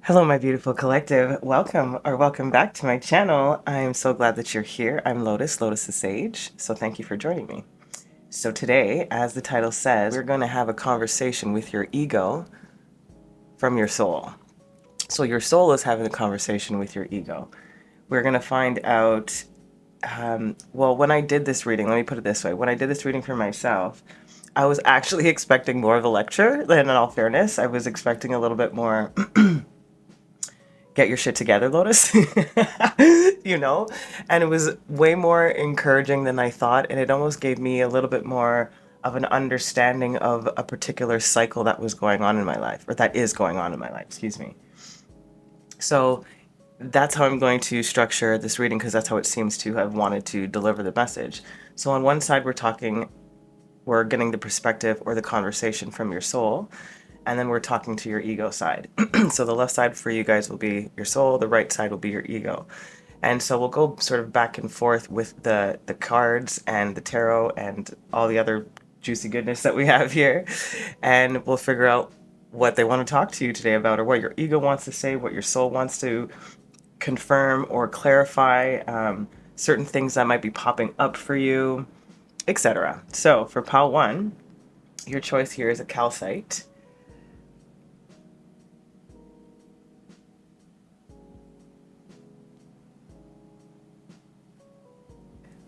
Hello, my beautiful collective. Welcome back to my channel. I am so glad that you're here. I'm Lotus, Lotus the Sage. So thank you for joining me. So today, as the title says, we're going to have a conversation with your ego from your soul. So your soul is having a conversation with your ego. We're going to find out, well, when I did this reading, let me put it this way. When I did this reading for myself, I was actually expecting more of a lecture. Than, in all fairness, I was expecting a little bit more get your shit together, Lotus, you know? And it was way more encouraging than I thought. And it almost gave me a little bit more of an understanding of a particular cycle that was going on in my life, or that is going on in my life, excuse me. So that's how I'm going to structure this reading, because that's how it seems to have wanted to deliver the message. So on one side, we're getting the perspective or the conversation from your soul. And then we're talking to your ego side. So the left side for you guys will be your soul, the right side will be your ego. And so we'll go sort of back and forth with the cards and the tarot and all the other juicy goodness that we have here. And we'll figure out what they want to talk to you today about, or what your ego wants to say, what your soul wants to confirm or clarify, certain things that might be popping up for you, etc. So for pile 1, your choice here is a calcite.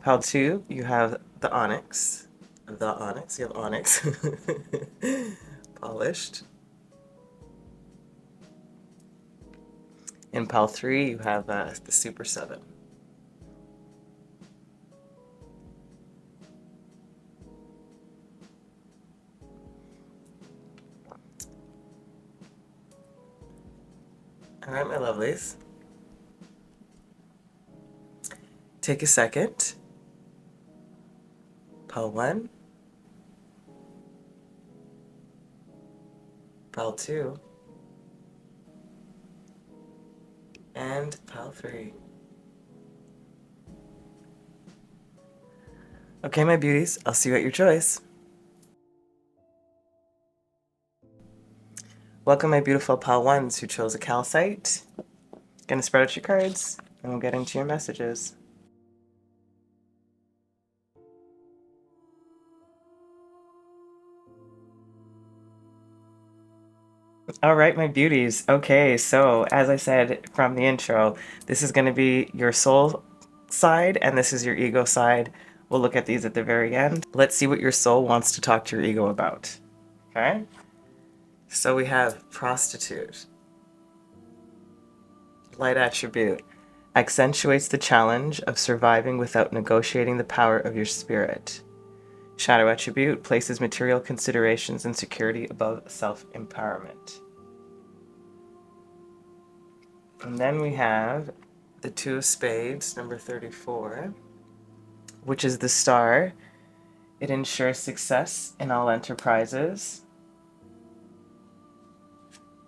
Pile 2, you have the onyx. You have onyx. Polished. In pile 3, you have the super 7. All right, my lovelies. Take a second. Pile 1. Pile 2. And pile 3. Okay, my beauties, I'll see you at your choice. Welcome, my beautiful pile 1s who chose a calcite. Gonna spread out your cards, and we'll get into your messages. All right, my beauties. Okay, so as I said from the intro, this is going to be your soul side, and this is your ego side. We'll look at these at the very end. Let's see what your soul wants to talk to your ego about. Okay? So we have prostitute. Light attribute. Accentuates the challenge of surviving without negotiating the power of your spirit. Shadow attribute. Places material considerations and security above self-empowerment. And then we have the 2 of spades, number 34, which is the star. It ensures success in all enterprises.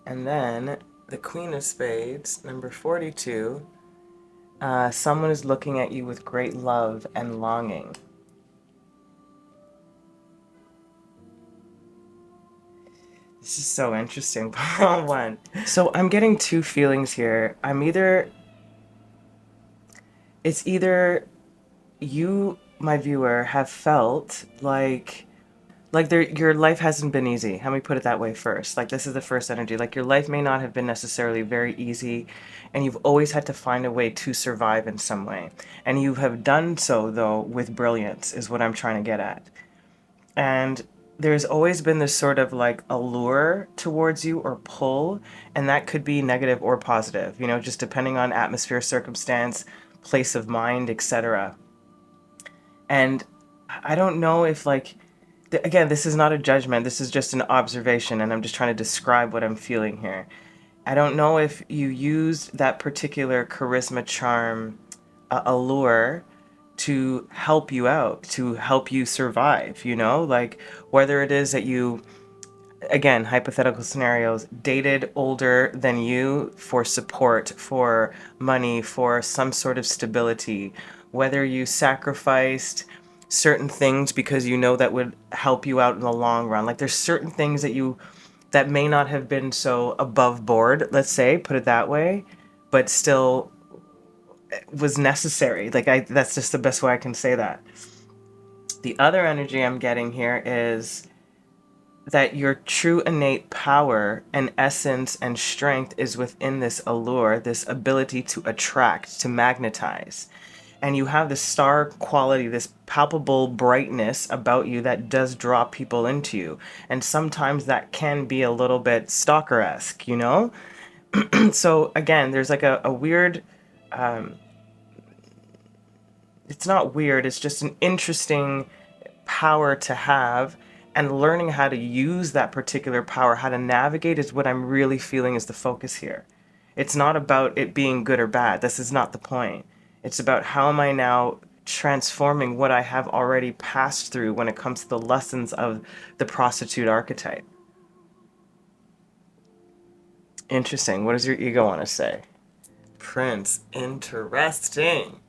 And then the queen of spades, number 42, someone is looking at you with great love and longing. This is so interesting. Pile 1. So I'm getting 2 feelings here. It's either you, my viewer, have felt like your life hasn't been easy. Let me put it that way first. Like, this is the first energy. Like, your life may not have been necessarily very easy, and you've always had to find a way to survive in some way. And you have done so, though, with brilliance, is what I'm trying to get at. And there's always been this sort of like allure towards you, or pull, and that could be negative or positive, you know, just depending on atmosphere, circumstance, place of mind, etc. And I don't know if, like, again, this is not a judgment, this is just an observation, and I'm just trying to describe what I'm feeling here. I don't know if you used that particular charisma, charm, allure to help you out, to help you survive, you know? Like, whether it is that you, again, hypothetical scenarios, dated older than you for support, for money, for some sort of stability, whether you sacrificed certain things because you know that would help you out in the long run. Like, there's certain things that you that may not have been so above board, let's say, put it that way, but still was necessary. Like, that's just the best way I can say that. The other energy I'm getting here is that your true innate power and essence and strength is within this allure, this ability to attract, to magnetize. And you have this star quality, this palpable brightness about you that does draw people into you. And sometimes that can be a little bit stalker-esque, you know? So again, there's like a weird, it's not weird, it's just an interesting power to have, and learning how to use that particular power, how to navigate, is what I'm really feeling is the focus here. It's not about it being good or bad. This is not the point. It's about how am I now transforming what I have already passed through when it comes to the lessons of the prostitute archetype. Interesting. What does your ego want to say? Prince. Interesting.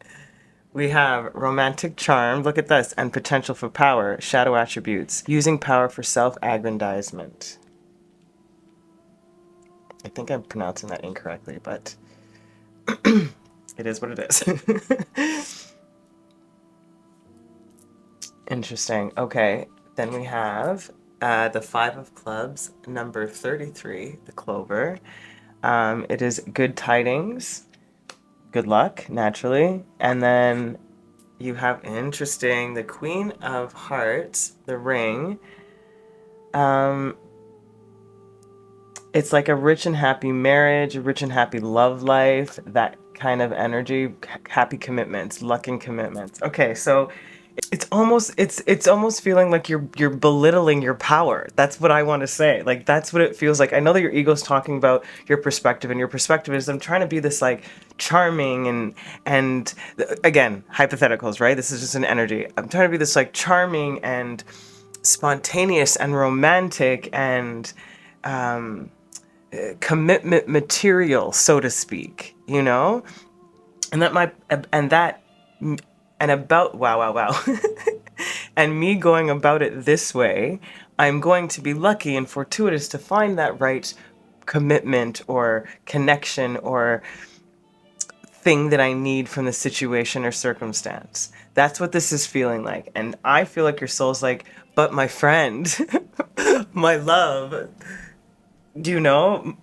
We have romantic charm, look at this, and potential for power, shadow attributes, using power for self-aggrandizement. I think I'm pronouncing that incorrectly, but it is what it is. Interesting. Okay, then we have the Five of Clubs, number 33, the Clover. It is good tidings, good luck, naturally. And then you have, interesting, the Queen of Hearts, the ring. It's like a rich and happy marriage, a rich and happy love life, that kind of energy, happy commitments, luck and commitments. Okay, so it's almost feeling like you're belittling your power. That's what I want to say. Like, that's what it feels like. I know that your ego's talking about your perspective, and your perspective is, I'm trying to be this like charming and again, hypotheticals, right? This is just an energy. I'm trying to be this like charming and spontaneous and romantic and commitment material, so to speak, you know? And wow. And me going about it this way, I'm going to be lucky and fortuitous to find that right commitment or connection or thing that I need from the situation or circumstance. That's what this is feeling like. And I feel like your soul's like, but my friend, my love, you know,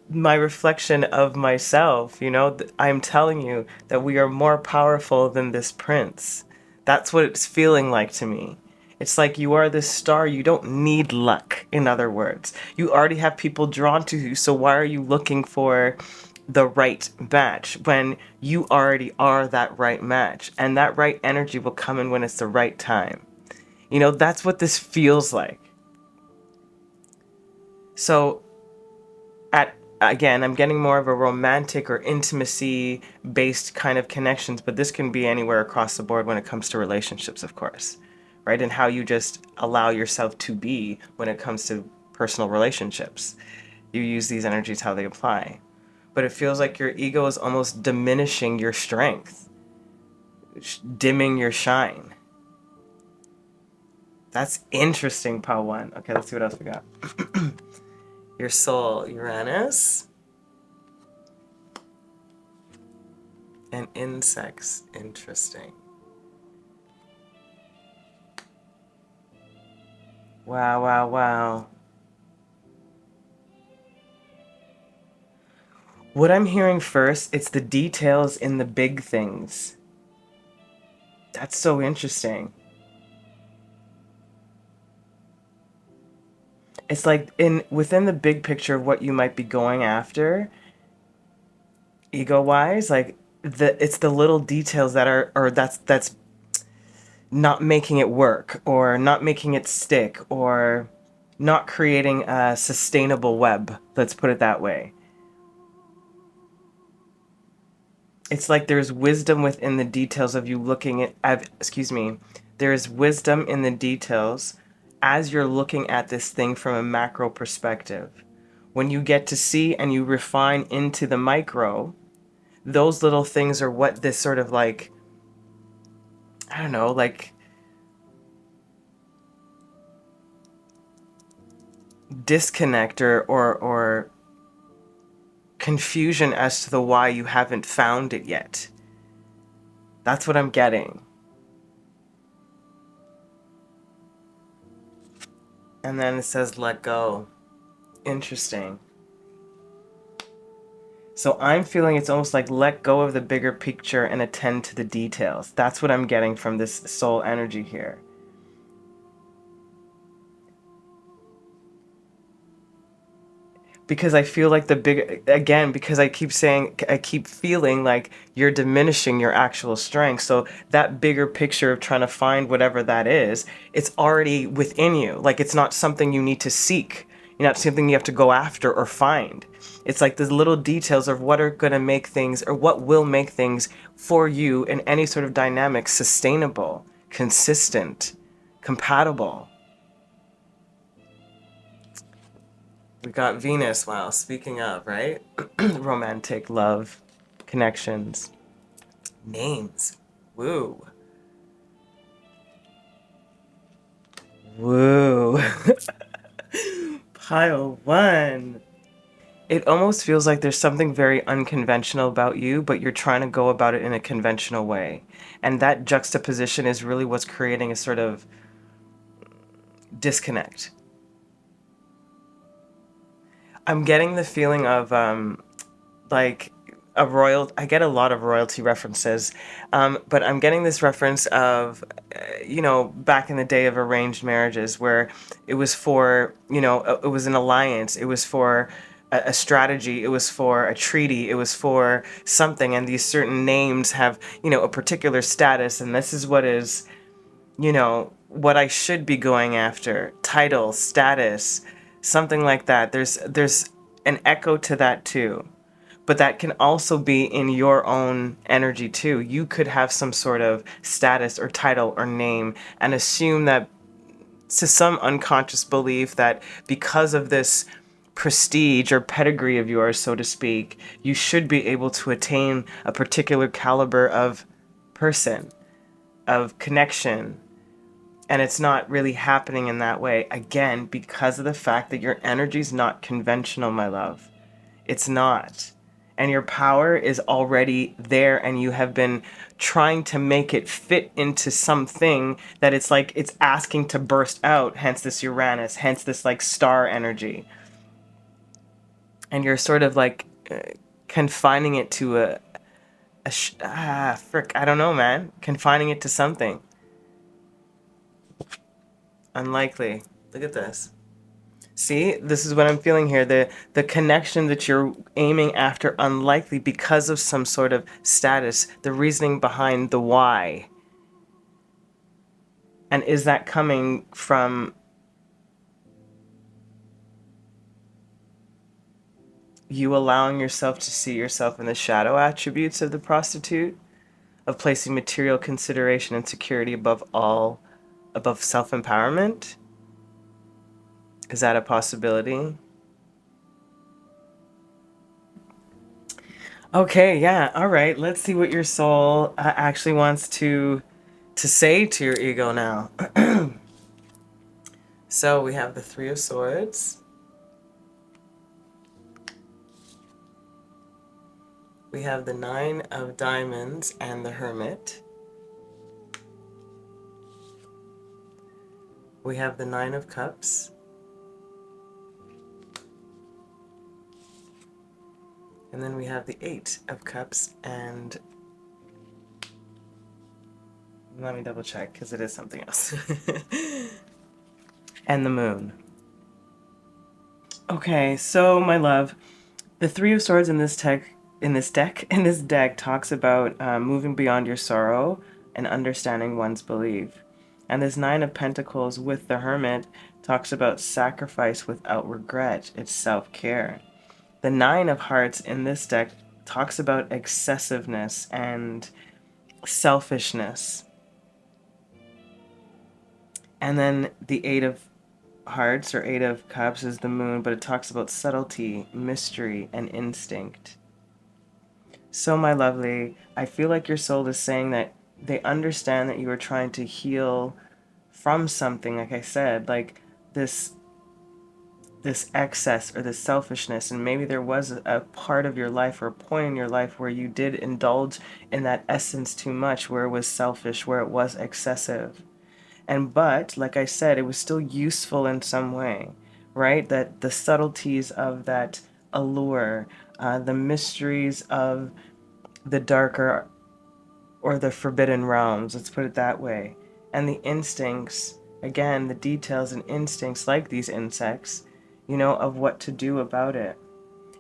my reflection of myself, you know, I'm telling you that we are more powerful than this prince. That's what it's feeling like to me. It's like you are this star. You don't need luck, in other words. You already have people drawn to you, so why are you looking for the right match when you already are that right match? And that right energy will come in when it's the right time. You know, that's what this feels like. So, again, I'm getting more of a romantic or intimacy based kind of connections, but this can be anywhere across the board when it comes to relationships, of course, right? And how you just allow yourself to be when it comes to personal relationships. You use these energies how they apply. But it feels like your ego is almost diminishing your strength, dimming your shine. That's interesting, Pal 1. Okay, let's see what else we got. Your soul, Uranus. And insects, interesting. Wow. What I'm hearing first, it's the details in the big things. That's so interesting. It's like within the big picture of what you might be going after, ego-wise, like it's the little details that are that's not making it work, or not making it stick, or not creating a sustainable web. Let's put it that way. It's like there's wisdom within the details of you looking at, there is wisdom in the details as you're looking at this thing from a macro perspective. When you get to see and you refine into the micro, those little things are what this sort of like, I don't know, like disconnect or confusion as to the why you haven't found it yet. That's what I'm getting. And then it says let go. Interesting. So I'm feeling it's almost like let go of the bigger picture and attend to the details. That's what I'm getting from this soul energy here. Because I feel like the big, again, because I keep feeling like you're diminishing your actual strength. So that bigger picture of trying to find whatever that is, it's already within you. Like it's not something you need to seek. You're not something you have to go after or find. It's like the little details of what are going to make things, or what will make things for you in any sort of dynamic sustainable, consistent, compatible. We got Venus. Wow, speaking of, right? Romantic love, connections, names. Woo. Woo. Pile one. It almost feels like there's something very unconventional about you, but you're trying to go about it in a conventional way. And that juxtaposition is really what's creating a sort of disconnect. I'm getting the feeling of like I get a lot of royalty references, but I'm getting this reference of, back in the day of arranged marriages where it was for, it was an alliance, it was for a strategy, it was for a treaty, it was for something, and these certain names have, a particular status, and this is what is, what I should be going after, title, status, something like that. There's an echo to that too. But that can also be in your own energy too. You could have some sort of status or title or name and assume that, to some unconscious belief, that because of this prestige or pedigree of yours, so to speak, you should be able to attain a particular caliber of person, of connection. And it's not really happening in that way. Again, because of the fact that your energy is not conventional, my love. It's not. And your power is already there, and you have been trying to make it fit into something that it's like it's asking to burst out, hence this Uranus, hence this like star energy. And you're sort of like confining it to I don't know, man. Confining it to something. Unlikely. Look at this. See, this is what I'm feeling here. The connection that you're aiming after, unlikely because of some sort of status, the reasoning behind the why. And is that coming from you allowing yourself to see yourself in the shadow attributes of the prostitute, of placing material consideration and security above self-empowerment? Is that a possibility? Okay, yeah, all right. Let's see what your soul actually wants to say to your ego now. So we have the Three of Swords. We have the Nine of Diamonds and the Hermit. We have the Nine of Cups. And then we have the Eight of Cups, and let me double check because it is something else. And the Moon. Okay, so my love, the Three of Swords in this deck talks about moving beyond your sorrow and understanding one's belief. And this Nine of Pentacles with the Hermit talks about sacrifice without regret. It's self-care. The Nine of Hearts in this deck talks about excessiveness and selfishness. And then the Eight of Hearts or Eight of Cups is the Moon, but it talks about subtlety, mystery, and instinct. So, my lovely, I feel like your soul is saying that they understand that you are trying to heal from something, like I said, like this this excess or this selfishness, and maybe there was a part of your life or a point in your life where you did indulge in that essence too much, where it was selfish, where it was excessive. But like I said, it was still useful in some way, right? That the subtleties of that allure, the mysteries of the darker or the forbidden realms, let's put it that way, and the instincts, again, the details and instincts like these insects, of what to do about it.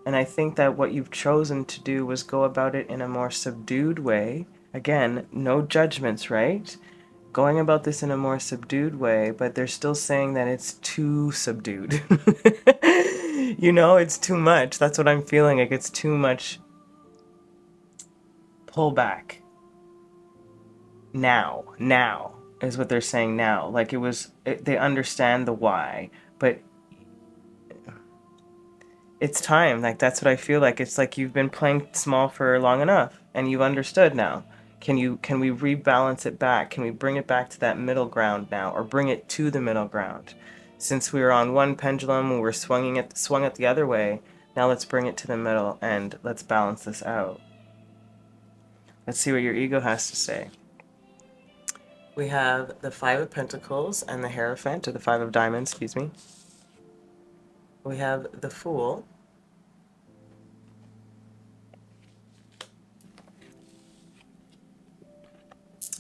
And I think that what you've chosen to do was go about it in a more subdued way. Again, no judgments, right? Going about this in a more subdued way, but they're still saying that it's too subdued. It's too much. That's what I'm feeling, like it's too much pullback. Now is what they're saying now. Like they understand the why, but it's time. Like that's what I feel like. It's like you've been playing small for long enough and you've understood now. Can we rebalance it back? Can we bring it back to that middle ground now, or bring it to the middle ground? Since we were on one pendulum, we were swung it the other way. Now let's bring it to the middle and let's balance this out. Let's see what your ego has to say. We have the Five of Pentacles and the Hierophant, or the Five of Diamonds, excuse me. We have the Fool.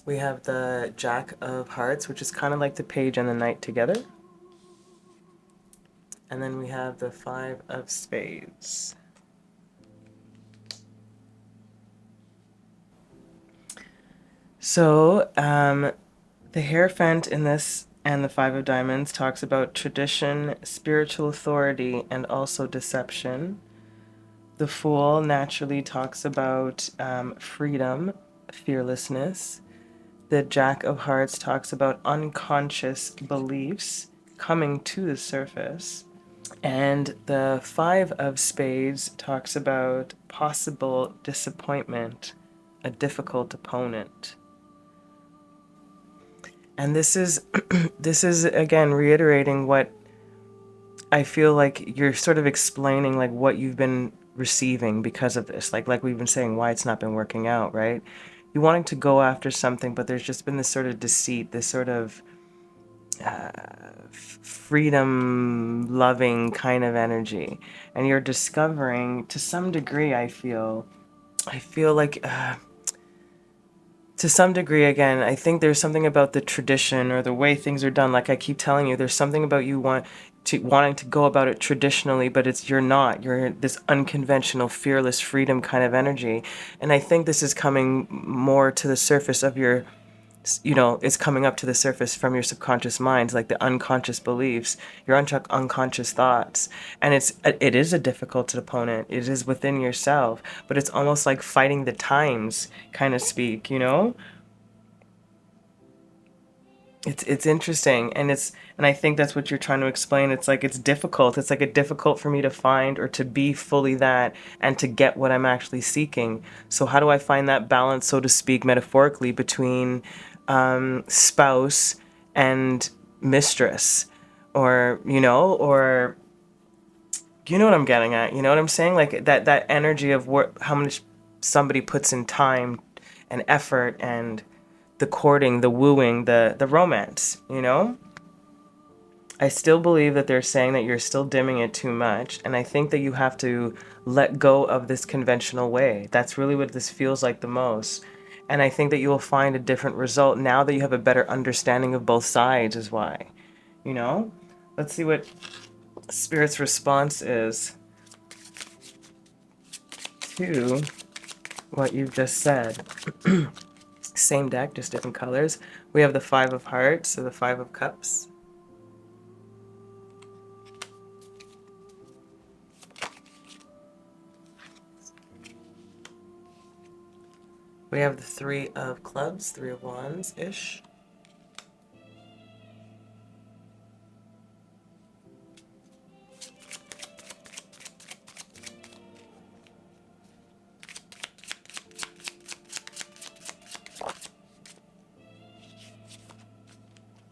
We have the Jack of Hearts, which is kind of like the Page and the Knight together. And then we have the Five of Spades. So, the Hierophant in this and the Five of Diamonds talks about tradition, spiritual authority, and also deception. The Fool naturally talks about freedom, fearlessness. The Jack of Hearts talks about unconscious beliefs coming to the surface. And the Five of Spades talks about possible disappointment, a difficult opponent. And this is this is again reiterating what I feel like you're sort of explaining, like what you've been receiving because of this, like we've been saying, why it's not been working out, right? You wanting to go after something, but there's just been this sort of deceit, this sort of freedom loving kind of energy, and you're discovering to some degree, I feel like to some degree, again, I think there's something about the tradition or the way things are done. Like I keep telling you, there's something about you wanting to go about it traditionally, but you're this unconventional, fearless, freedom kind of energy. And I think this is coming more to the surface of your, it's coming up to the surface from your subconscious minds, like the unconscious beliefs, your unconscious thoughts. And it is a difficult opponent. It is within yourself, but it's almost like fighting the times, kind of speak, It's interesting, and I think that's what you're trying to explain. It's like it's difficult. It's like it's difficult for me to find or to be fully that and to get what I'm actually seeking. So how do I find that balance, so to speak, metaphorically, between spouse and mistress, or or you know what I'm getting at? You know what I'm saying? Like that energy of how much somebody puts in time and effort and the courting, the wooing, the romance, I still believe that they're saying that you're still dimming it too much, and I think that you have to let go of this conventional way. That's really what this feels like the most. And I think that you will find a different result now that you have a better understanding of both sides is why. Let's see what Spirit's response is to what you've just said. Same deck, just different colors. We have the Five of Hearts, so the Five of Cups. We have the Three of Clubs, Three of Wands-ish.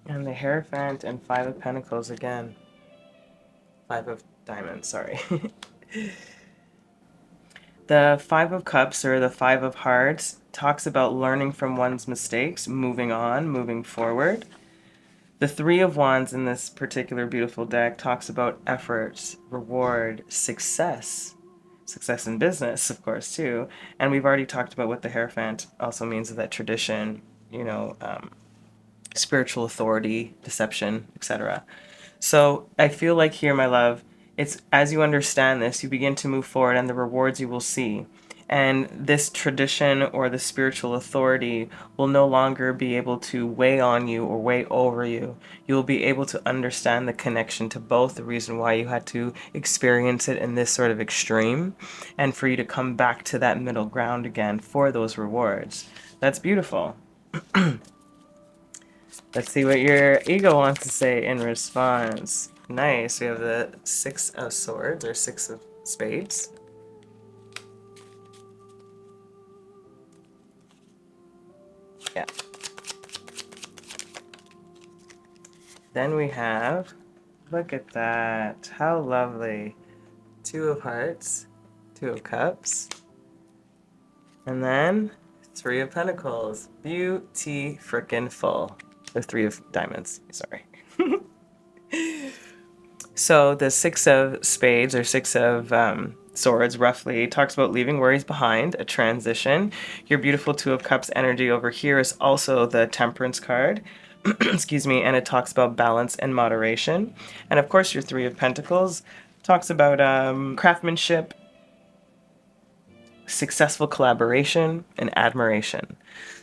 And the Hierophant and Five of Pentacles again. Five of Diamonds, sorry. The Five of Cups, or the Five of Hearts, talks about learning from one's mistakes, moving on, moving forward. The Three of Wands in this particular beautiful deck talks about efforts, reward, success. Success in business, of course, too. And we've already talked about what the Hierophant also means, that tradition, spiritual authority, deception, etc. So I feel like here, my love, it's as you understand this, you begin to move forward and the rewards you will see. And this tradition or the spiritual authority will no longer be able to weigh on you or weigh over you. You will be able to understand the connection to both, the reason why you had to experience it in this sort of extreme, and for you to come back to that middle ground again for those rewards. That's beautiful. Let's see what your ego wants to say in response. Nice. We have the Six of Swords, or Six of Spades. Yeah. Then we have, look at that. How lovely. Two of Hearts, Two of Cups, and then Three of Pentacles. Beautiful. Or Three of Diamonds, sorry. So the Six of Spades, or Six of Swords, roughly, talks about leaving worries behind, a transition. Your beautiful Two of Cups energy over here is also the Temperance card. Excuse me, and it talks about balance and moderation. And of course, your Three of Pentacles talks about craftsmanship, successful collaboration, and admiration.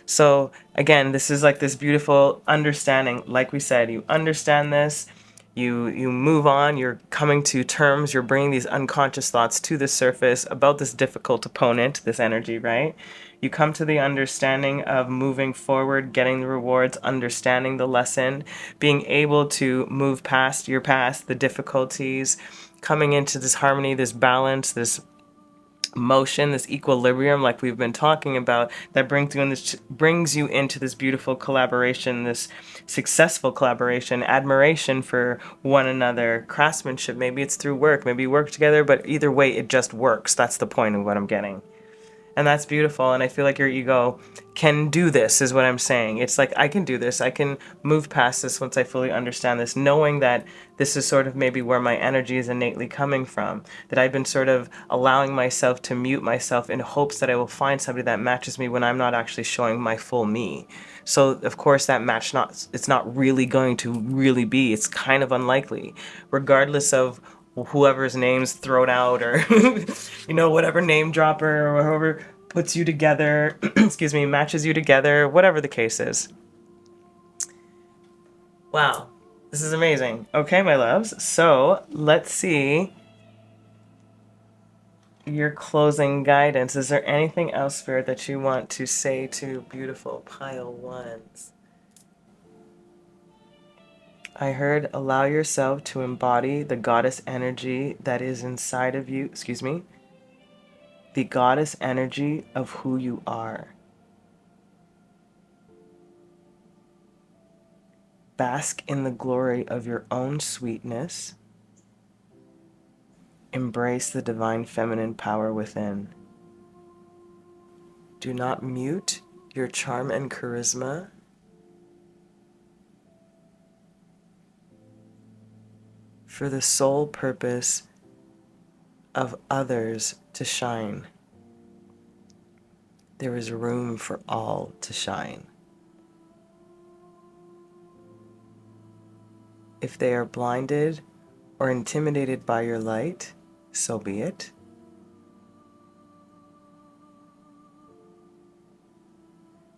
So again, this is like this beautiful understanding. Like we said, you understand this, you move on, you're coming to terms, you're bringing these unconscious thoughts to the surface about this difficult opponent, this energy, right? You come to the understanding of moving forward, getting the rewards, understanding the lesson, being able to move past your past, the difficulties, coming into this harmony, this balance, this motion, this equilibrium, like we've been talking about, that brings you into this beautiful collaboration, this successful collaboration, admiration for one another, craftsmanship. Maybe it's through work, maybe you work together, but either way, it just works. That's the point of what I'm getting. And that's beautiful. And I feel like your ego can do this, is what I'm saying. It's like, I can do this. I can move past this once I fully understand this, knowing that this is sort of maybe where my energy is innately coming from, that I've been sort of allowing myself to mute myself in hopes that I will find somebody that matches me when I'm not actually showing my full me. So of course that match it's not really going to really be, it's kind of unlikely, regardless of whoever's name's thrown out, or whatever name dropper or whoever puts you together, excuse me, matches you together, whatever the case is. Wow, this is amazing. Okay, my loves, so let's see your closing guidance. Is there anything else, Spirit, that you want to say to beautiful pile ones? I heard, allow yourself to embody the goddess energy that is inside of you, excuse me, the goddess energy of who you are. Bask in the glory of your own sweetness. Embrace the divine feminine power within. Do not mute your charm and charisma. For the sole purpose of others to shine. There is room for all to shine. If they are blinded or intimidated by your light, so be it.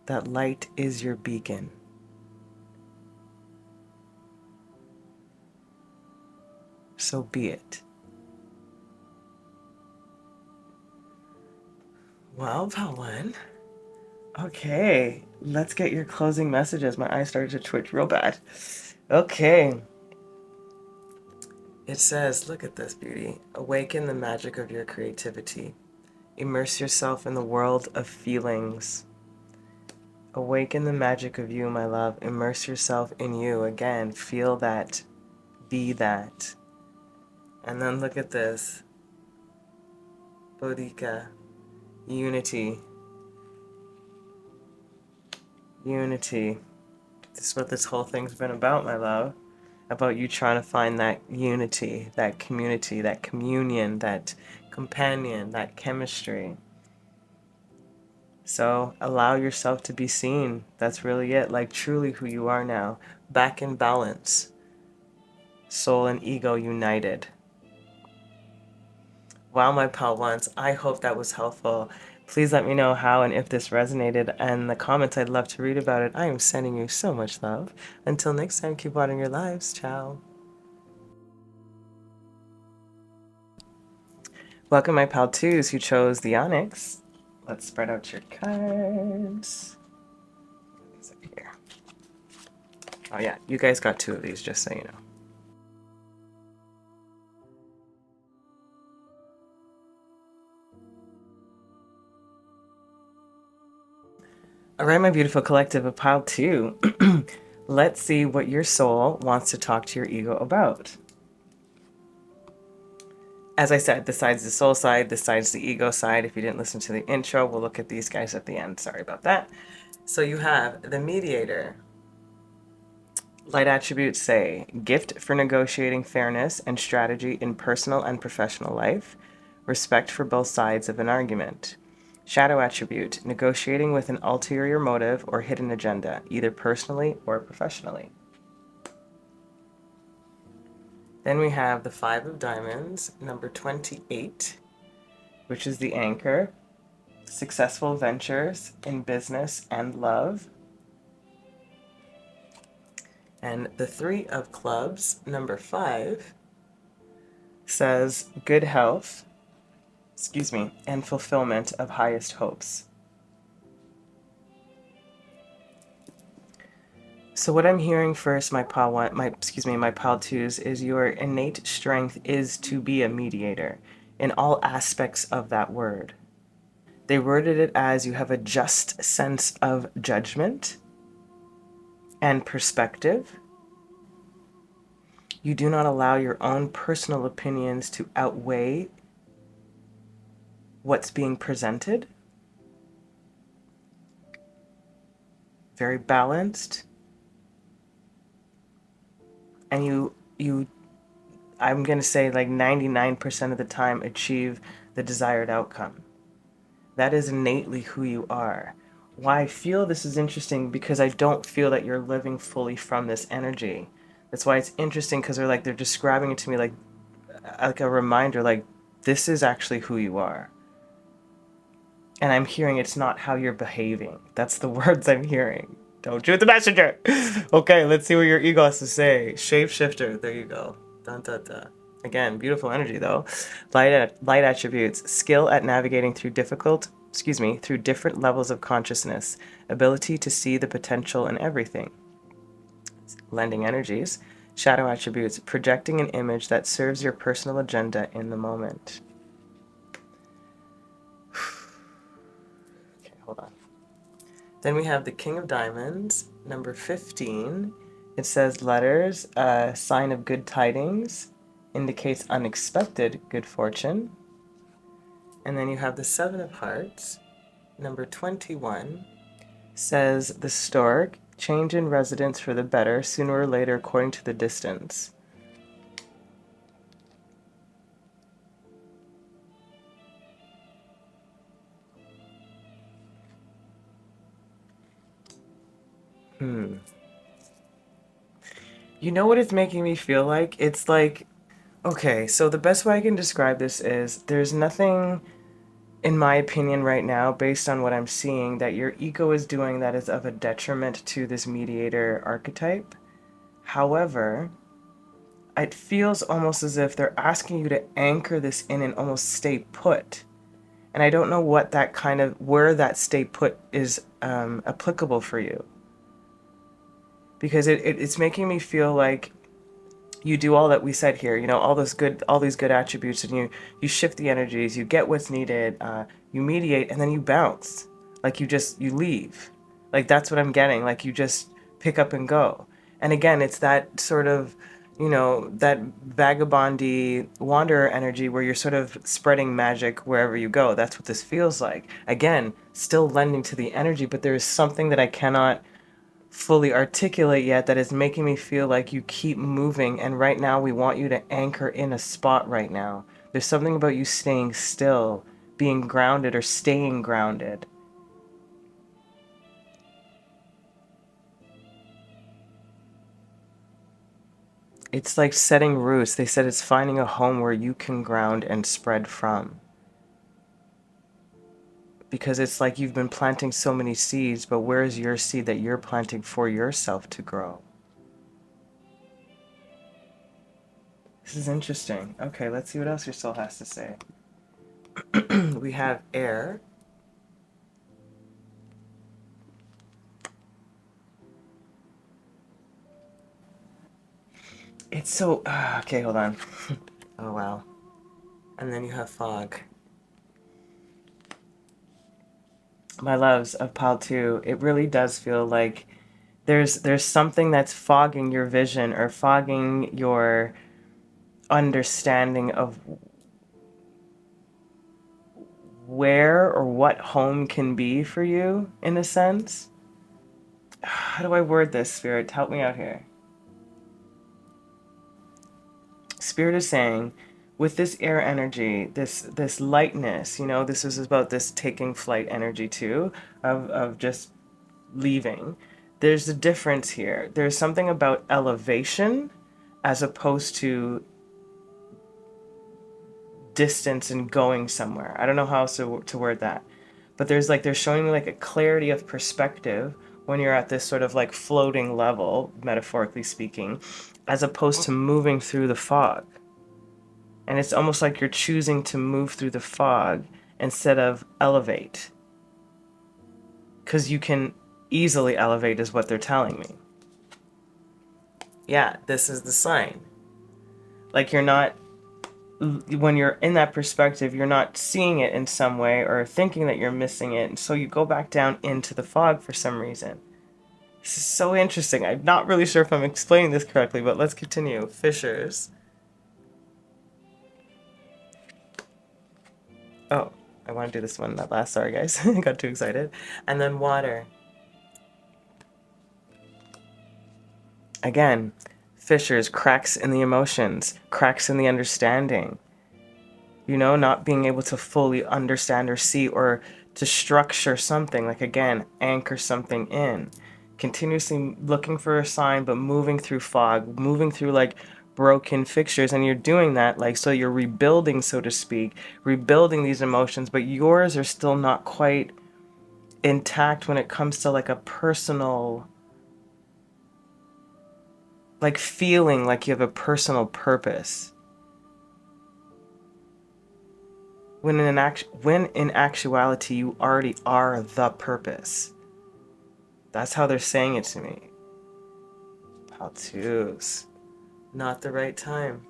That light is your beacon. So be it. Well, Paulin. Okay, let's get your closing messages. My eyes started to twitch real bad. Okay. It says, look at this beauty. Awaken the magic of your creativity. Immerse yourself in the world of feelings. Awaken the magic of you, my love. Immerse yourself in you. Again, feel that. Be that. And then look at this. Bodhika. Unity. Unity. This is what this whole thing's been about, my love. About you trying to find that unity, that community, that communion, that companion, that chemistry. So allow yourself to be seen. That's really it. Like truly who you are now. Back in balance. Soul and ego united. Wow, my pal ones. I hope that was helpful. Please let me know how and if this resonated in the comments. I'd love to read about it. I am sending you so much love. Until next time, keep watering your lives. Ciao. Welcome, my pal twos who chose the onyx. Let's spread out your cards. These up here. Oh yeah, you guys got 2 of these, just so you know. All right, my beautiful collective of pile 2. Let's see what your soul wants to talk to your ego about. As I said, this side's the soul side, this side's the ego side. If you didn't listen to the intro, we'll look at these guys at the end. Sorry about that. So you have the mediator. Light attributes say, gift for negotiating fairness and strategy in personal and professional life, respect for both sides of an argument. Shadow attribute, negotiating with an ulterior motive or hidden agenda, either personally or professionally. Then we have the 5 of diamonds, number 28, which is the anchor. Successful ventures in business and love. And the 3 of clubs, number 5, says good health, and fulfillment of highest hopes. So what I'm hearing first, my pal twos, is your innate strength is to be a mediator in all aspects of that word. They worded it as you have a just sense of judgment and perspective. You do not allow your own personal opinions to outweigh what's being presented. Very balanced. And you I'm going to say like 99% of the time achieve the desired outcome. That is innately who you are. Why I feel this is interesting, because I don't feel that you're living fully from this energy. That's why it's interesting, because they're describing it to me like a reminder, like this is actually who you are. And I'm hearing it's not how you're behaving. That's the words I'm hearing. Don't shoot the messenger. Okay, let's see what your ego has to say. Shapeshifter, there you go. Dun, dun, dun. Again, beautiful energy though. Light attributes, skill at navigating through through different levels of consciousness, ability to see the potential in everything. Lending energies, shadow attributes, projecting an image that serves your personal agenda in the moment. Okay, hold on. Then we have the King of Diamonds, number 15. It says letters, sign of good tidings, indicates unexpected good fortune. And then you have the 7 of Hearts, number 21, says the stork, change in residence for the better, sooner or later according to the distance. You know what it's making me feel like? It's like, okay, so the best way I can describe this is there's nothing, in my opinion right now, based on what I'm seeing, that your ego is doing that is of a detriment to this mediator archetype. However, it feels almost as if they're asking you to anchor this in and almost stay put. And I don't know what where that stay put is applicable for you. Because it's making me feel like you do all that we said here, all these good attributes, and you shift the energies, you get what's needed, you mediate, and then you bounce. Like you leave. Like that's what I'm getting. Like you just pick up and go. And again, it's that sort of, you know, that vagabondy wanderer energy where you're sort of spreading magic wherever you go. That's what this feels like. Again, still lending to the energy, but there is something that I cannot fully articulate yet that is making me feel like you keep moving, and right now we want you to anchor in a spot right now. There's something about you staying still, being grounded or staying grounded. It's like setting roots. They said it's finding a home where you can ground and spread from. Because it's like you've been planting so many seeds, but where's your seed that you're planting for yourself to grow? This is interesting. Okay, let's see what else your soul has to say. We have air. It's so... okay, hold on. Oh, wow. And then you have fog. My loves of pile 2, it really does feel like there's something that's fogging your vision or fogging your understanding of where or what home can be for you, in a sense. How do I word this, Spirit? Help me out here. Spirit is saying, with this air energy, this lightness, you know, this is about this taking flight energy too, of just leaving. There's a difference here. There's something about elevation as opposed to distance and going somewhere. I don't know how else to word that. But they're showing me like a clarity of perspective when you're at this sort of like floating level, metaphorically speaking, as opposed to moving through the fog. And it's almost like you're choosing to move through the fog instead of elevate. Because you can easily elevate is what they're telling me. Yeah, this is the sign. Like you're not, when you're in that perspective, you're not seeing it in some way or thinking that you're missing it. And so you go back down into the fog for some reason. This is so interesting. I'm not really sure if I'm explaining this correctly, but let's continue. Fissures. Oh, I want to do this one, that last. Sorry, guys. I got too excited. And then water. Again, fissures, cracks in the emotions, cracks in the understanding. You know, not being able to fully understand or see or to structure something. Like, again, anchor something in. Continuously looking for a sign, but moving through fog, moving through like broken fixtures. And you're doing that, like, so you're rebuilding, so to speak, rebuilding these emotions, but yours are still not quite intact when it comes to like a personal, like feeling like you have a personal purpose. When in actuality, you already are the purpose. That's how they're saying it to me. Pile 2s. Not the right time.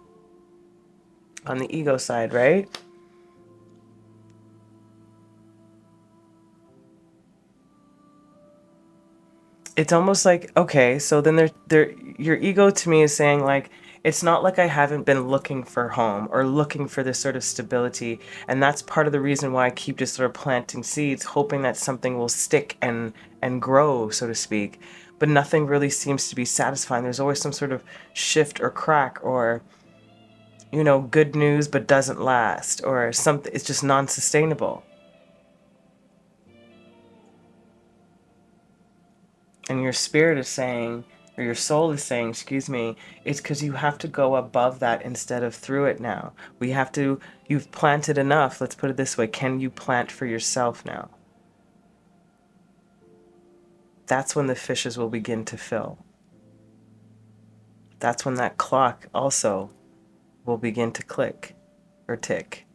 On the ego side, right? It's almost like, okay, so then your ego to me is saying like, it's not like I haven't been looking for home or looking for this sort of stability. And that's part of the reason why I keep just sort of planting seeds, hoping that something will stick and grow, so to speak. But nothing really seems to be satisfying. There's always some sort of shift or crack or, you know, good news but doesn't last, or something. It's just non-sustainable. And your spirit is saying, or your soul is saying, excuse me, it's because you have to go above that instead of through it now. You've planted enough. Let's put it this way. Can you plant for yourself now? That's when the fishes will begin to fill. That's when that clock also will begin to click or tick.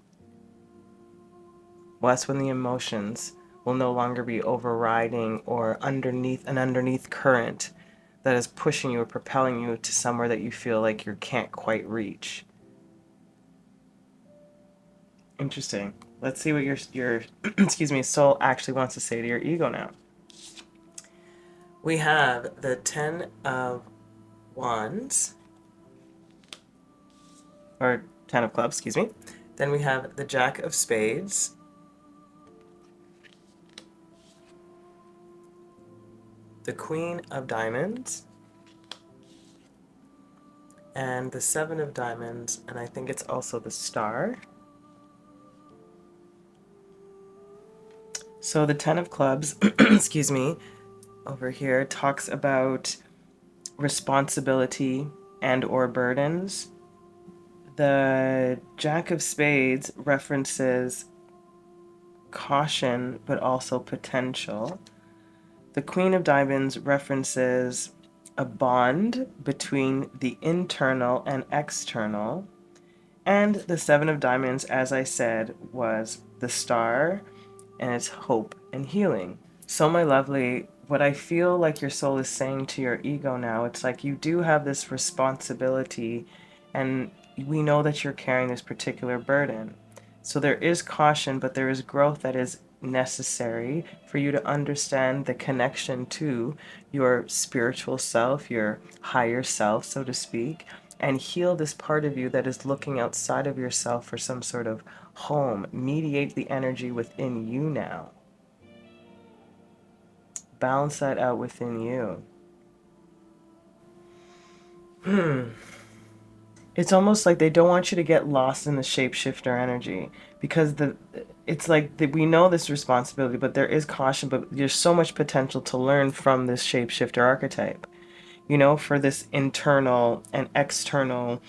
Well, that's when the emotions will no longer be overriding or underneath current that is pushing you or propelling you to somewhere that you feel like you can't quite reach. Interesting. Let's see what your excuse me, soul actually wants to say to your ego now. We have the 10 of Wands. or 10 of clubs, excuse me. Then we have the Jack of Spades, the Queen of Diamonds, and the Seven of Diamonds, and I think it's also the Star. So the 10 of Clubs, excuse me, over here talks about responsibility and or burdens. The Jack of Spades references caution, but also potential. The Queen of Diamonds references a bond between the internal and external. And the Seven of Diamonds, as I said, was the Star, and it's hope and healing. So my lovely, what I feel like your soul is saying to your ego now, it's like you do have this responsibility, and we know that you're carrying this particular burden. So there is caution, but there is growth that is necessary for you to understand the connection to your spiritual self, your higher self, so to speak, and heal this part of you that is looking outside of yourself for some sort of home. Mediate the energy within you now. Balance that out within you. It's almost like they don't want you to get lost in the shapeshifter energy, because it's like we know this responsibility, but there is caution, but there's so much potential to learn from this shapeshifter archetype, you know, for this internal and external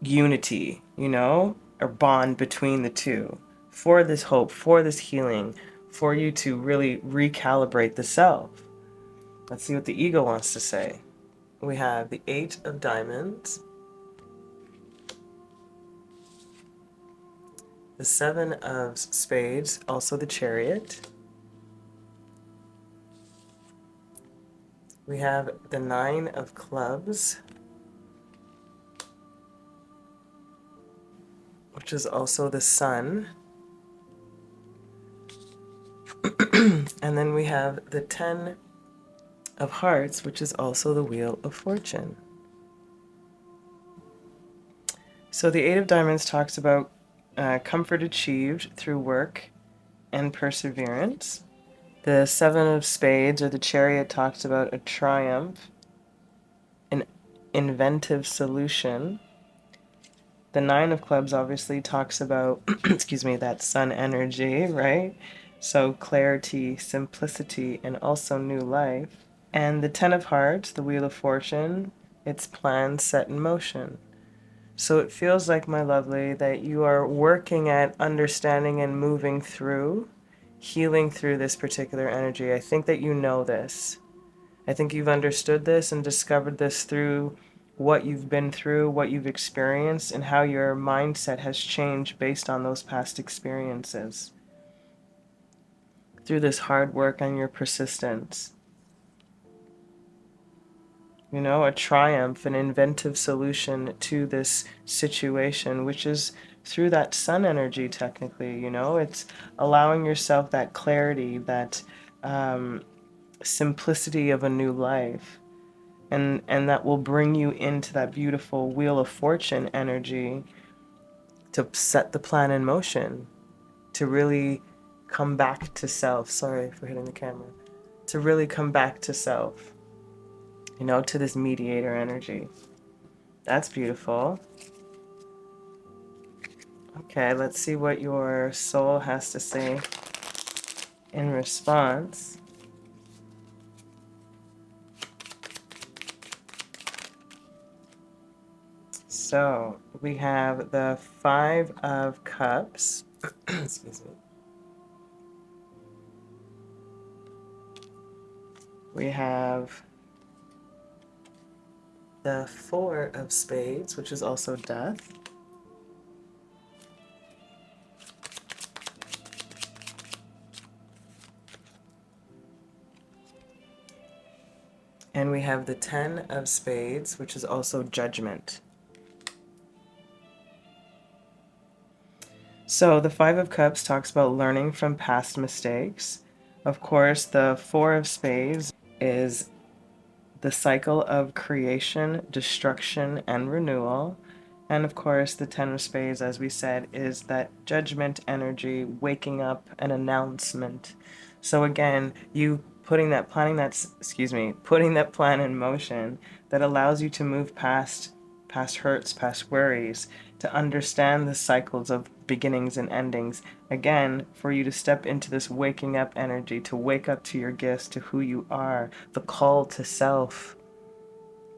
unity, you know, or bond between the two, for this hope, for this healing, for you to really recalibrate the self. Let's see what the ego wants to say. We have the Eight of Diamonds, the Seven of Spades, also the Chariot. We have the Nine of Clubs, which is also the Sun. And then we have the 10 of Hearts, which is also the Wheel of Fortune. So the Eight of Diamonds talks about comfort achieved through work and perseverance. The Seven of Spades, or the Chariot, talks about a triumph, an inventive solution. The Nine of Clubs obviously talks about, excuse me, that sun energy, right? So clarity, simplicity, and also new life. And the Ten of Hearts, the Wheel of Fortune, it's plans set in motion. So it feels like, my lovely, that you are working at understanding and moving through, healing through this particular energy. I think that you know this. I think you've understood this and discovered this through what you've been through, what you've experienced, and how your mindset has changed based on those past experiences. Through this hard work and your persistence. You know, a triumph, an inventive solution to this situation, which is through that sun energy, technically, you know, it's allowing yourself that clarity, that simplicity of a new life. And that will bring you into that beautiful Wheel of Fortune energy to set the plan in motion, to really come back to self. Sorry for hitting the camera. To really come back to self. You know, to this mediator energy. That's beautiful. Okay, let's see what your soul has to say in response. So we have the Five of Cups. Excuse me. We have the Four of Spades, which is also death. And we have the 10 of Spades, which is also judgment. So the Five of Cups talks about learning from past mistakes. Of course, the Four of Spades is the cycle of creation, destruction, and renewal. And of course, the Ten of Spades, as we said, is that judgment energy, waking up, an announcement. So again, you putting that plan in motion that allows you to move past hurts, past worries, to understand the cycles of beginnings and endings. Again, for you to step into this waking up energy, to wake up to your gifts, to who you are, the call to self.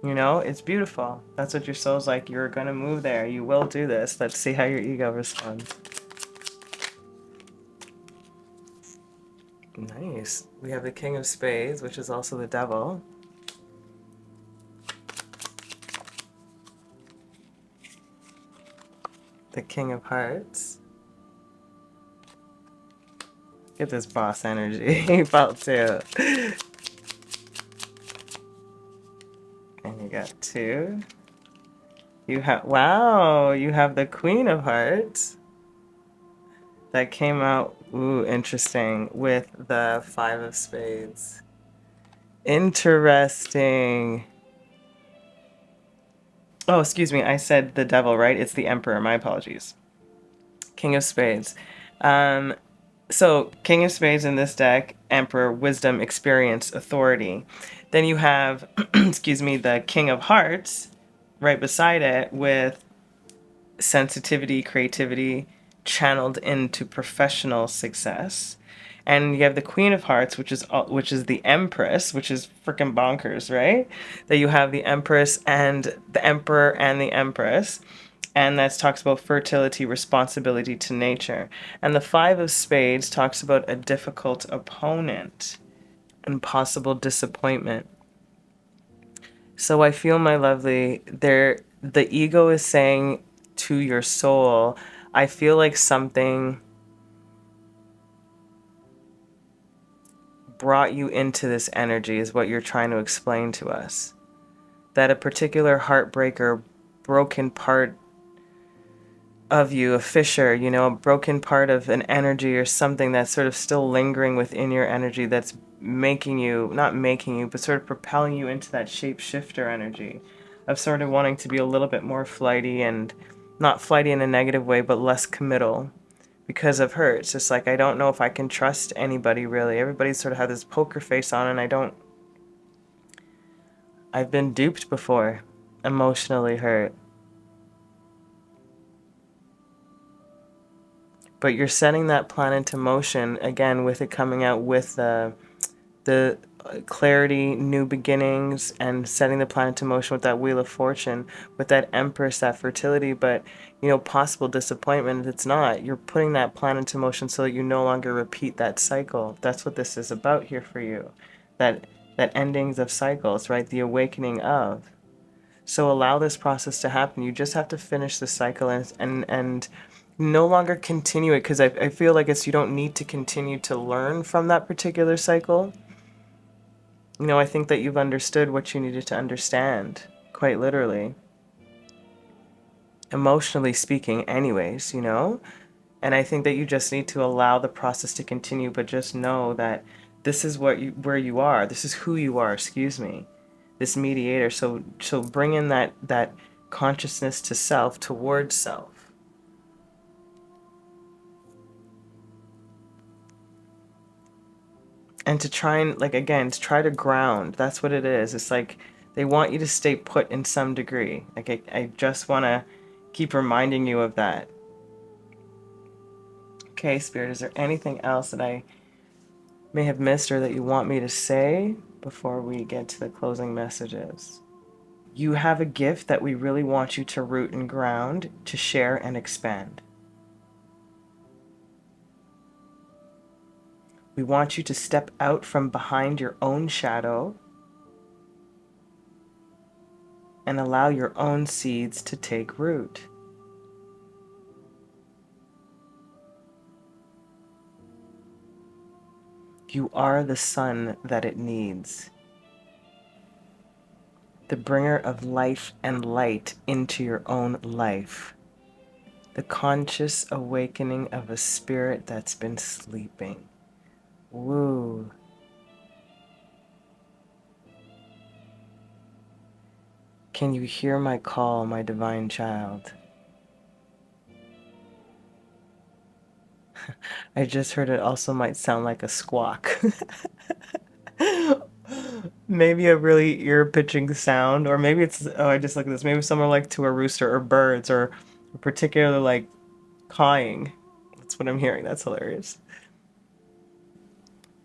You know, it's beautiful. That's what your soul's like. You're going to move there. You will do this. Let's see how your ego responds. Nice. We have the King of Spades, which is also the devil. The King of Hearts. Get this boss energy. He felt too. And you got two. You have, wow, you have the Queen of Hearts. That came out, ooh, interesting, with the Five of Spades. Interesting. Oh, excuse me, I said the devil, right? It's the Emperor, my apologies. King of Spades. So, King of Spades in this deck, Emperor, wisdom, experience, authority. Then you have, excuse me, the King of Hearts right beside it with sensitivity, creativity, channeled into professional success. And you have the Queen of Hearts, which is the Empress, which is freaking bonkers, right? That you have the Empress and the Emperor and the Empress. And that talks about fertility, responsibility to nature. And the Five of Spades talks about a difficult opponent and possible disappointment. So I feel, my lovely, the ego is saying to your soul, I feel like something brought you into this energy, is what you're trying to explain to us. That a particular heartbreaker, broken part of you, a fissure, you know, a broken part of an energy or something that's sort of still lingering within your energy, that's making you, not making you, but sort of propelling you into that shapeshifter energy of sort of wanting to be a little bit more flighty, and not flighty in a negative way, but less committal because of her. It's just like, I don't know if I can trust anybody really. Everybody sort of had this poker face on, and I've been duped before, emotionally hurt. But you're setting that plan into motion, again, with it coming out with the clarity, new beginnings, and setting the plan into motion with that Wheel of Fortune, with that Empress, that fertility, but, you know, possible disappointment. It's not. You're putting that plan into motion so that you no longer repeat that cycle. That's what this is about here for you. That endings of cycles, right? The awakening of. So allow this process to happen. You just have to finish the cycle and no longer continue it, because I feel like you don't need to continue to learn from that particular cycle. You know, I think that you've understood what you needed to understand, quite literally. Emotionally speaking anyways, you know? And I think that you just need to allow the process to continue, but just know that this is where you are. This is who you are, excuse me. This mediator. So bring in that consciousness to self, towards self. And to try and, like, again, to try to ground. That's what it is. It's like they want you to stay put in some degree. Like, I just want to keep reminding you of that. Okay, Spirit, is there anything else that I may have missed or that you want me to say before we get to the closing messages? You have a gift that we really want you to root and ground, to share and expand. We want you to step out from behind your own shadow and allow your own seeds to take root. You are the sun that it needs, the bringer of life and light into your own life, the conscious awakening of a spirit that's been sleeping. Woo. Can you hear my call, my divine child? I just heard it also might sound like a squawk. Maybe a really ear-pitching sound, or maybe it's, oh, I just look at this, maybe similar like to a rooster or birds, or particularly like cawing. That's what I'm hearing. That's hilarious.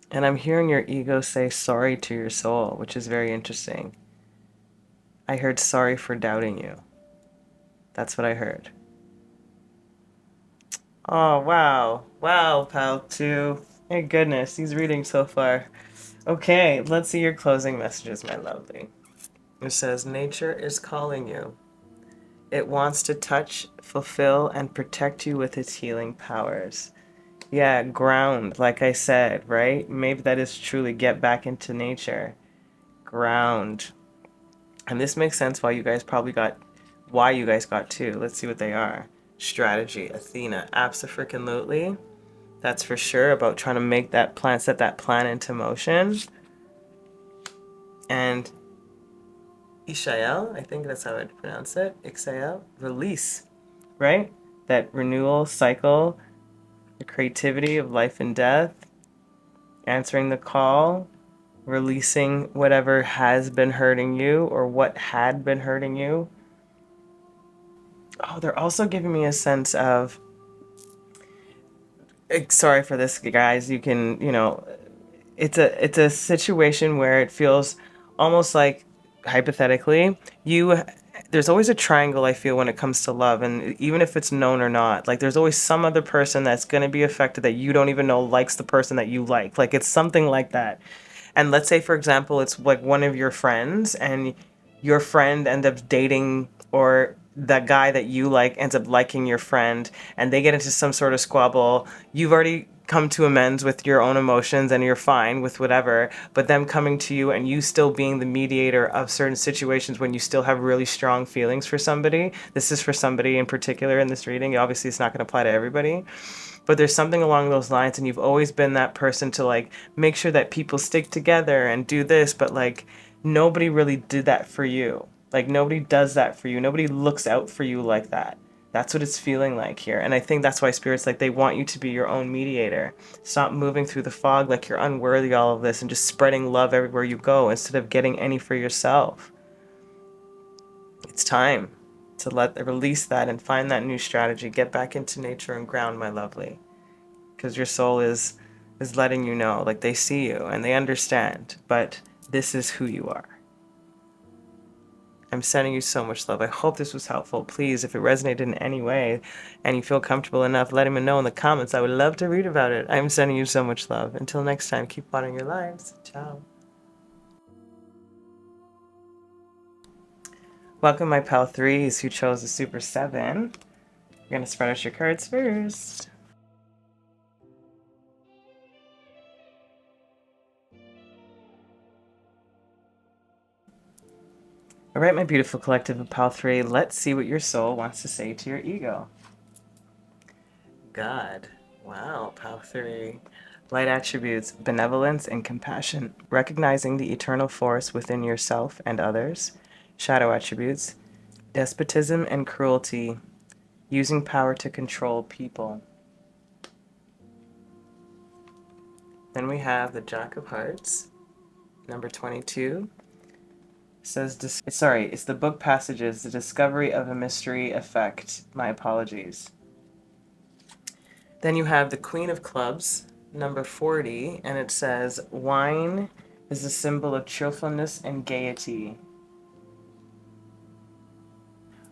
And I'm hearing your ego say sorry to your soul, which is very interesting. I heard sorry for doubting you. That's what I heard. Oh, wow. Wow, pal, too. My goodness, these readings so far. Okay, let's see your closing messages, my lovely. It says, nature is calling you. It wants to touch, fulfill, and protect you with its healing powers. Yeah, ground, like I said, right? Maybe that is truly get back into nature. Ground. And this makes sense why you guys got two. Let's see what they are. Strategy, Athena, abso-freaking-lutely. That's for sure, about trying to make that plan, set that plan into motion. And Ixael, I think that's how I'd pronounce it. Ixael, release, right? That renewal cycle, the creativity of life and death, answering the call, releasing whatever has been hurting you or what had been hurting you. Oh, they're also giving me a sense of, sorry for this, guys, you can, it's a situation where it feels almost like, hypothetically, there's always a triangle, I feel, when it comes to love, and even if it's known or not, like there's always some other person that's going to be affected that you don't even know likes the person that you like it's something like that. And let's say, for example, it's like one of your friends, and your friend ends up dating, or that guy that you like ends up liking your friend, and they get into some sort of squabble. You've already come to amends with your own emotions and you're fine with whatever, but them coming to you and you still being the mediator of certain situations when you still have really strong feelings for somebody. This is for somebody in particular in this reading. Obviously, it's not going to apply to everybody. But there's something along those lines, and you've always been that person to like make sure that people stick together and do this, but like nobody really did that for you. Like nobody does that for you. Nobody looks out for you like that. That's what it's feeling like here. And I think that's why Spirit's like, they want you to be your own mediator. Stop moving through the fog like you're unworthy of all of this and just spreading love everywhere you go instead of getting any for yourself. It's time to release that and find that new strategy. Get back into nature and ground, my lovely. Because your soul is letting you know, like they see you and they understand, but this is who you are. I'm sending you so much love. I hope this was helpful. Please, if it resonated in any way and you feel comfortable enough, let me know in the comments. I would love to read about it. I'm sending you so much love. Until next time, keep watering your lives. Ciao. Welcome, my pal threes who chose the Super 7. You're going to spread out your cards first. All right, my beautiful collective of pal 3, let's see what your soul wants to say to your ego. God. Wow, pal 3. Light attributes, benevolence and compassion, recognizing the eternal force within yourself and others. Shadow attributes, despotism and cruelty, using power to control people. Then we have the Jack of Hearts, number 22. Says, it's the book passages, the discovery of a mystery effect. My apologies. Then you have the Queen of Clubs, number 40, and it says, wine is a symbol of cheerfulness and gaiety.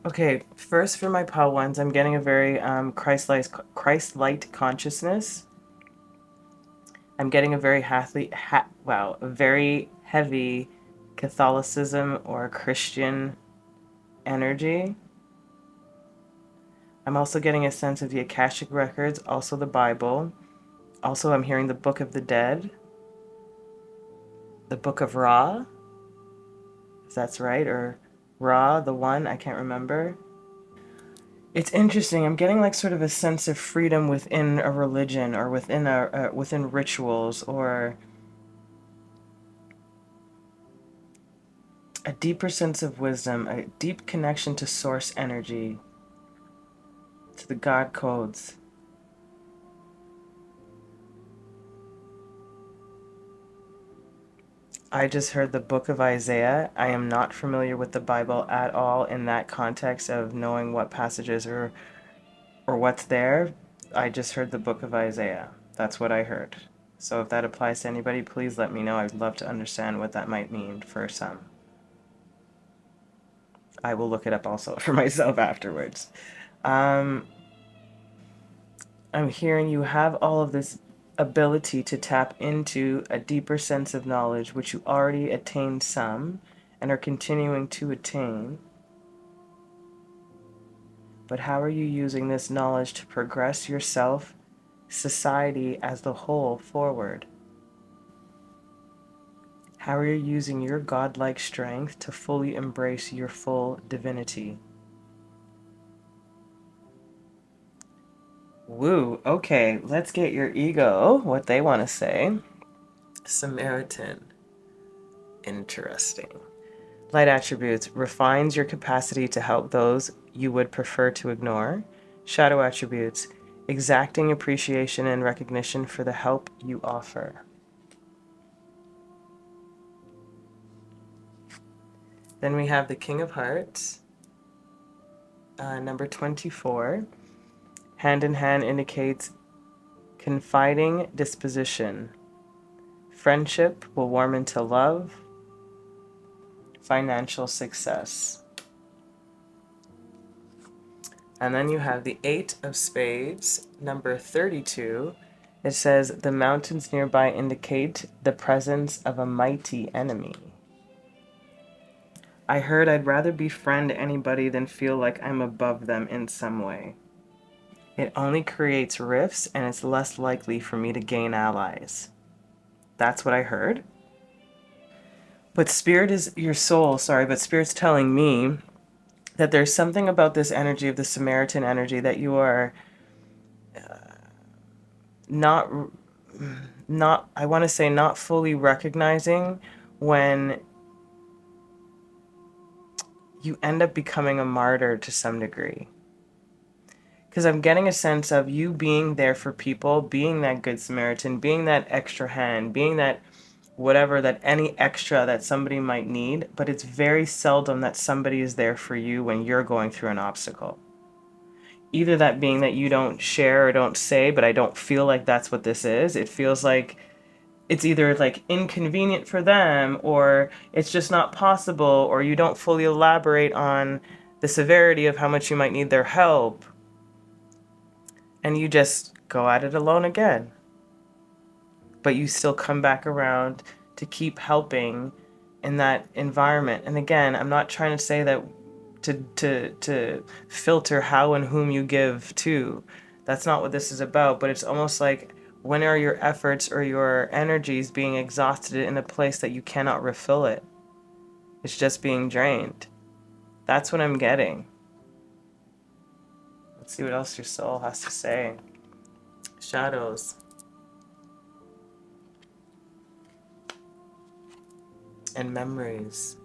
Okay, first for my pal ones, I'm getting a very Christ-light consciousness. I'm getting a very very heavy Catholicism or Christian energy. I'm also getting a sense of the Akashic Records, also the Bible. Also, I'm hearing the Book of the Dead, the Book of Ra, if that's right, or Ra, the one, I can't remember. It's interesting. I'm getting like sort of a sense of freedom within a religion or within rituals, or A deeper sense of wisdom, a deep connection to source energy, to the God codes. I just heard the book of Isaiah. I am not familiar with the Bible at all in that context of knowing what passages or what's there. I just heard the book of Isaiah. That's what I heard. So if that applies to anybody, please let me know. I'd love to understand what that might mean for some. I will look it up also for myself afterwards. I'm hearing you have all of this ability to tap into a deeper sense of knowledge, which you already attained some and are continuing to attain. But how are you using this knowledge to progress yourself, society as the whole forward? How are you using your godlike strength to fully embrace your full divinity? Woo, okay, let's get your ego, what they want to say. Samaritan. Interesting. Light attributes refines your capacity to help those you would prefer to ignore. Shadow attributes, exacting appreciation and recognition for the help you offer. Then we have the King of Hearts, number 24. Hand in hand indicates confiding disposition. Friendship will warm into love. Financial success. And then you have the Eight of Spades, number 32. It says, the mountains nearby indicate the presence of a mighty enemy. I heard I'd rather befriend anybody than feel like I'm above them in some way. It only creates rifts and it's less likely for me to gain allies. That's what I heard. But Spirit is your soul, but Spirit's telling me that there's something about this energy of the Samaritan energy that you are not I want to say not fully recognizing when you end up becoming a martyr to some degree. Because I'm getting a sense of you being there for people, being that good Samaritan, being that extra hand, being that whatever, that any extra that somebody might need, but it's very seldom that somebody is there for you when you're going through an obstacle. Either that being that you don't share or don't say, but I don't feel like that's what this is. It feels like it's either like inconvenient for them or it's just not possible, or you don't fully elaborate on the severity of how much you might need their help. And you just go at it alone again. But you still come back around to keep helping in that environment. And again, I'm not trying to say that to filter how and whom you give to. That's not what this is about. But it's almost like, when are your efforts or your energies being exhausted in a place that you cannot refill it? It's just being drained. That's what I'm getting. Let's see what else your soul has to say. Shadows. And memories.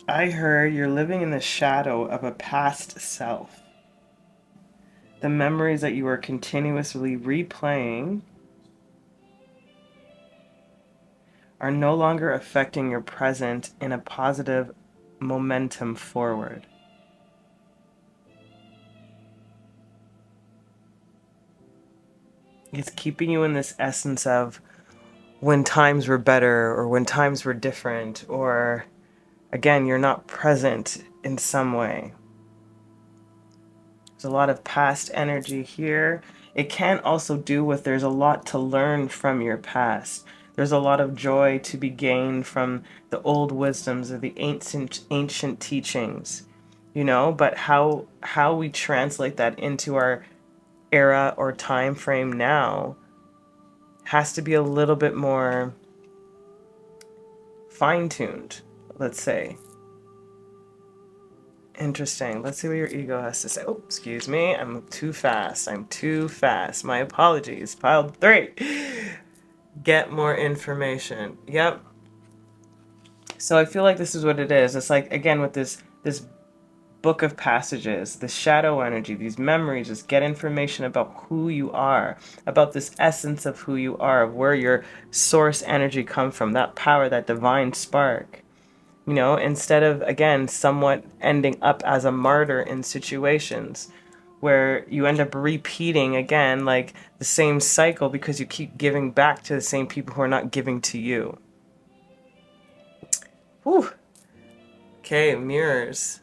I heard you're living in the shadow of a past self. The memories that you are continuously replaying are no longer affecting your present in a positive momentum forward. It's keeping you in this essence of when times were better or when times were different, or again, you're not present in some way. There's a lot of past energy here. It can also do with there's a lot to learn from your past. There's a lot of joy to be gained from the old wisdoms of the ancient teachings, but how we translate that into our era or time frame now has to be a little bit more fine-tuned, let's say. Interesting. Let's see what your ego has to say. Oh, excuse me. I'm too fast. I'm too fast. My apologies. Pile 3. Get more information. Yep. So I feel like this is what it is. It's like, again, with this book of passages, the shadow energy, these memories, just get information about who you are, about this essence of who you are, of where your source energy comes from, that power, that divine spark. You know, instead of, again, somewhat ending up as a martyr in situations where you end up repeating, again, like the same cycle because you keep giving back to the same people who are not giving to you. Whew. Okay, mirrors.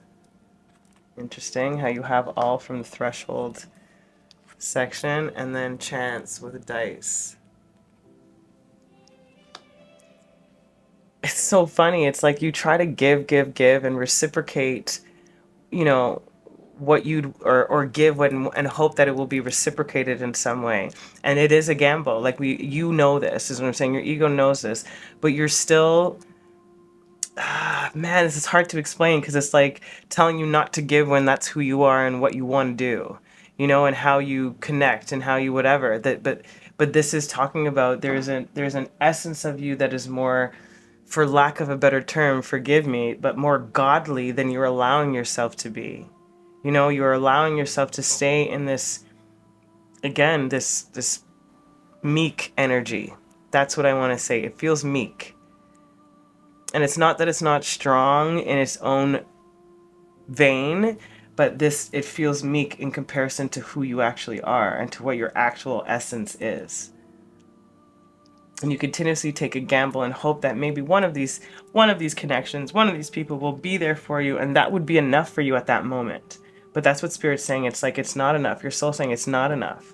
Interesting how you have all from the threshold section and then chance with a dice. It's so funny. It's like you try to give and reciprocate, you know, what you'd or give and hope that it will be reciprocated in some way. And it is a gamble. Like you know this is what I'm saying. Your ego knows this, but you're still man, this is hard to explain because it's like telling you not to give when that's who you are and what you want to do, you know, and how you connect and how you whatever. But this is talking about there's an essence of you that is more, for lack of a better term, forgive me, but more godly than you're allowing yourself to be. You know, you're allowing yourself to stay in this, again, this meek energy. That's what I want to say. It feels meek. And it's not that it's not strong in its own vein, but it feels meek in comparison to who you actually are and to what your actual essence is. And you continuously take a gamble and hope that maybe one of these connections, one of these people will be there for you, and that would be enough for you at that moment. But that's what Spirit's saying. It's like it's not enough. Your soul's saying it's not enough.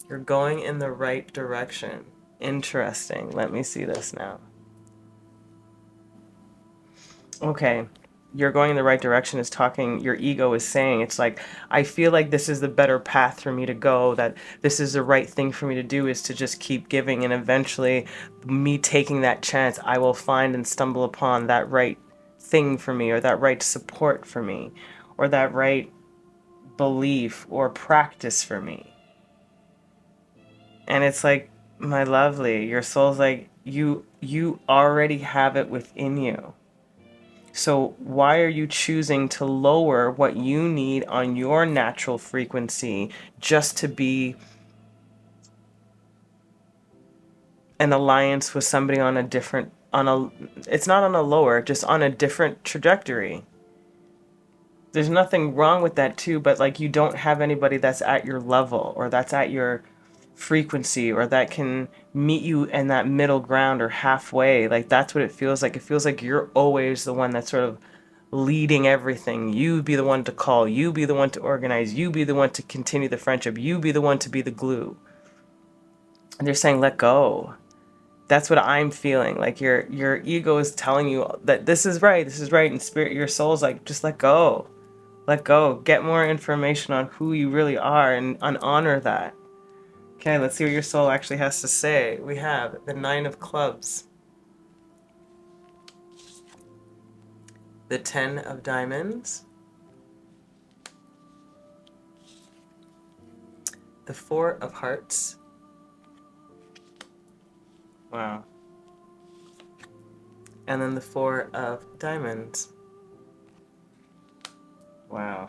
You're going in the right direction. Interesting. Let me see this now. Okay. You're going in the right direction is talking, your ego is saying, it's like, I feel like this is the better path for me to go, that this is the right thing for me to do, is to just keep giving, and eventually me taking that chance, I will find and stumble upon that right thing for me, or that right support for me, or that right belief or practice for me. And it's like, my lovely, your soul's like, you already have it within you. So why are you choosing to lower what you need on your natural frequency just to be an alliance with somebody on a different, it's not on a lower, just on a different trajectory? There's nothing wrong with that too, but like you don't have anybody that's at your level or that's at your frequency or that can meet you in that middle ground or halfway. Like that's what it feels like. It feels like you're always the one that's sort of leading everything. You be the one to call, you be the one to organize, you be the one to continue the friendship, you be the one to be the glue. And they're saying let go. That's what I'm feeling. Like your ego is telling you that this is right, and Spirit, your soul's like, just let go. Let go. Get more information on who you really are and honor that. Okay, let's see what your soul actually has to say. We have the 9 of Clubs, the 10 of Diamonds, the 4 of Hearts. Wow. And then the 4 of Diamonds. Wow.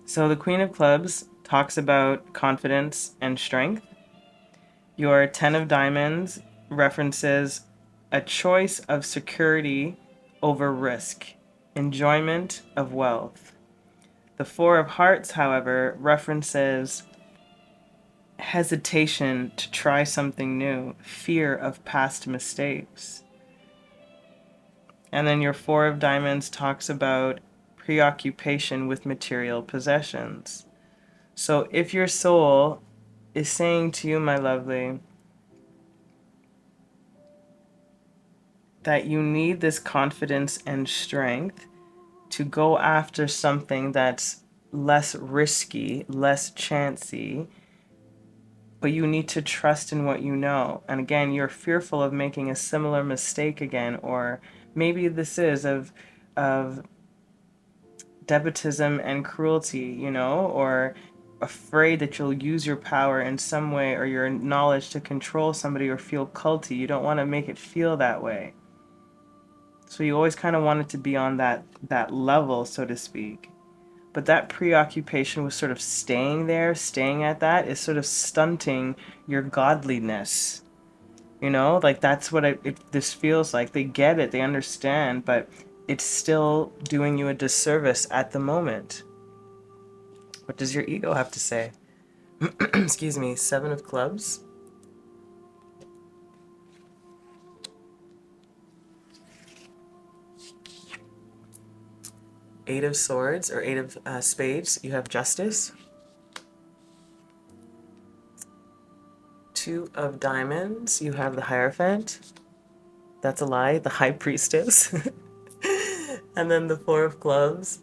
So the Queen of Clubs talks about confidence and strength. Your 10 of Diamonds references a choice of security over risk, enjoyment of wealth. The 4 of Hearts, however, references hesitation to try something new, fear of past mistakes. And then your 4 of Diamonds talks about preoccupation with material possessions. So if your soul is saying to you, my lovely, that you need this confidence and strength to go after something that's less risky, less chancy, but you need to trust in what you know. And again, you're fearful of making a similar mistake again, or maybe this is of despotism and cruelty, you know, or afraid that you'll use your power in some way or your knowledge to control somebody or feel culty. You don't want to make it feel that way. So you always kind of want it to be on that level, so to speak. But that preoccupation with sort of staying there, staying at that, is sort of stunting your godliness. You know, like that's what this feels like. They get it, they understand, but it's still doing you a disservice at the moment. What does your ego have to say? Excuse me, Seven of Clubs. Eight of Swords, or Eight of Spades, you have Justice. Two of Diamonds, you have the Hierophant. That's a lie, the High Priestess. And then the Four of Clubs,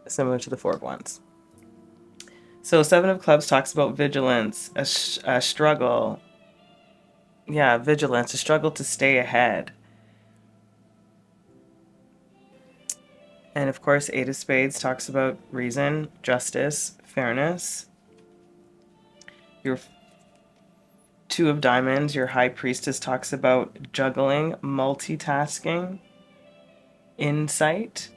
similar to the Four of Wands. So Seven of Clubs talks about vigilance, a struggle. Yeah, vigilance, a struggle to stay ahead. And of course, Eight of Spades talks about reason, justice, fairness. Your Two of Diamonds, your High Priestess, talks about juggling, multitasking, insight.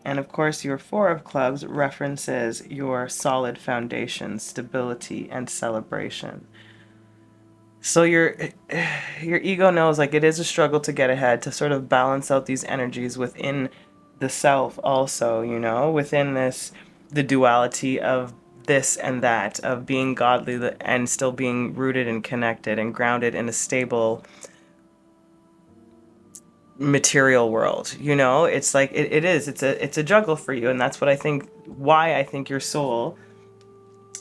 And of course, your Four of Clubs references your solid foundation, stability, and celebration. So your ego knows, like, it is a struggle to get ahead, to sort of balance out these energies within the self also, you know, within the duality of this and that, of being godly and still being rooted and connected and grounded in a stable material world. You know, it's like it's a juggle for you. And that's what I think, why I think your soul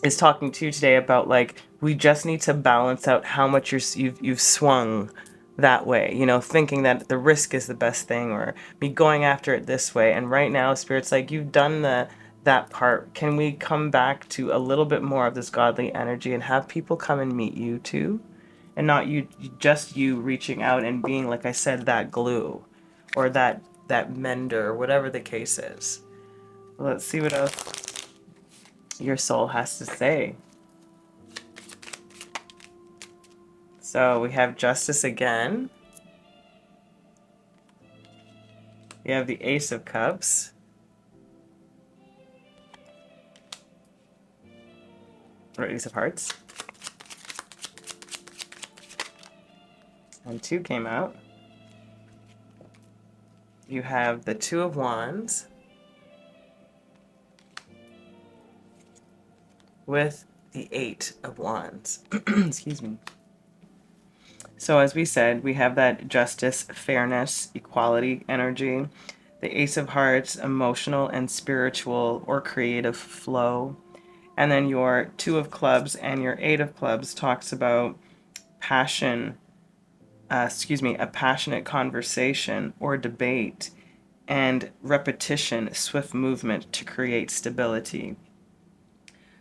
is talking to you today about, like, we just need to balance out how much you've swung that way, you know, thinking that the risk is the best thing, or me going after it this way. And right now, Spirit's like, you've done that part. Can we come back to a little bit more of this godly energy and have people come and meet you too? And not just you reaching out and being, like I said, that glue or that mender, whatever the case is. Let's see what else your soul has to say. So we have Justice again. We have the Ace of Cups. Or Ace of Hearts. And two came out. You have the Two of Wands with the Eight of Wands. Excuse me. So as we said, we have that justice, fairness, equality energy. The Ace of Hearts, emotional and spiritual or creative flow. And then your Two of Clubs and your Eight of Clubs talks about passion, a passionate conversation or debate, and repetition, swift movement to create stability.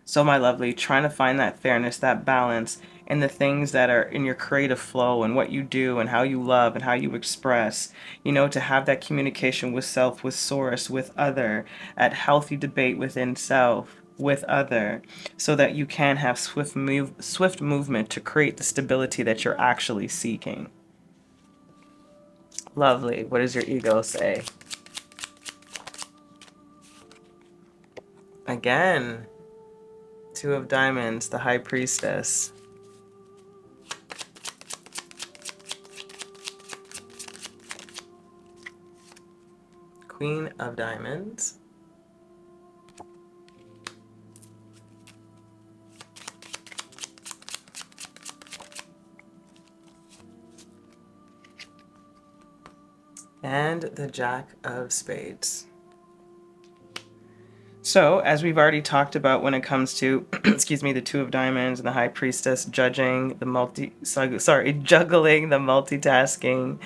So my lovely, trying to find that fairness, that balance in the things that are in your creative flow and what you do and how you love and how you express, you know, to have that communication with self, with source, with other, at healthy debate within self, with other, so that you can have swift movement to create the stability that you're actually seeking. Lovely. What does your ego say? Again, Two of Diamonds, the High Priestess. Queen of Diamonds. And the Jack of Spades. So, as we've already talked about when it comes to, excuse me, the Two of Diamonds and the High Priestess, juggling the multitasking,